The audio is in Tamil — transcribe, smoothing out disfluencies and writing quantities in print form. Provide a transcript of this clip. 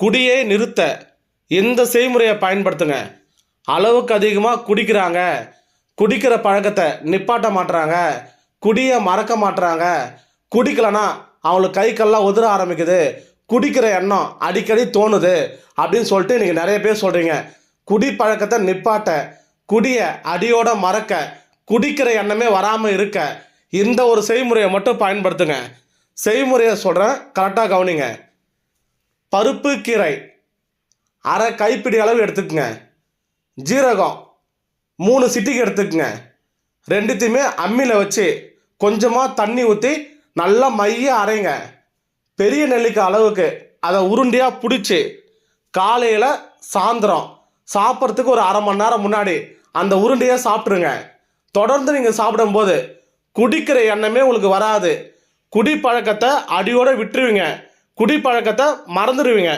குடியை நிறுத்த இந்த செய்முறையை பயன்படுத்துங்க. அளவுக்கு அதிகமாக குடிக்கிறாங்க, குடிக்கிற பழக்கத்தை நிப்பாட்ட மாட்டுறாங்க, குடியை மறக்க மாட்டுறாங்க, குடிக்கலைன்னா அவங்களுக்கு கை கல்லாம் உதிர ஆரம்பிக்குது, குடிக்கிற எண்ணம் அடிக்கடி தோணுது அப்படின்னு சொல்லிட்டு நீங்கள் நிறைய பேர் சொல்கிறீங்க. குடி பழக்கத்தை நிப்பாட்ட, குடியை அடியோட மறக்க, குடிக்கிற எண்ணமே வராமல் இருக்க இந்த ஒரு செய்முறையை மட்டும் பயன்படுத்துங்க. செய்முறையை சொல்கிறேன், கரெக்டாக கவனிங்க. பருப்பு கீரை அரை கைப்பிடி அளவு எடுத்துக்கங்க. ஜீரகம் 3 சிட்டிக்கு எடுத்துக்கங்க. ரெண்டுத்தையுமே அம்மியில் வச்சு கொஞ்சமாக தண்ணி ஊற்றி நல்லா மைய அரைங்க. பெரிய நெல்லிக்காய் அளவுக்கு அதை உருண்டையாக பிடிச்சி காலையில் சாயந்தரம் சாப்பிட்றதுக்கு ஒரு அரை மணி நேரம் முன்னாடி அந்த உருண்டையை சாப்பிட்ருங்க. தொடர்ந்து நீங்கள் சாப்பிடும்போது குடிக்கிற எண்ணமே உங்களுக்கு வராது. குடி பழக்கத்தை அடியோடு விட்டுருவீங்க. குடி பழக்கத்தை மறந்துடுவீங்க.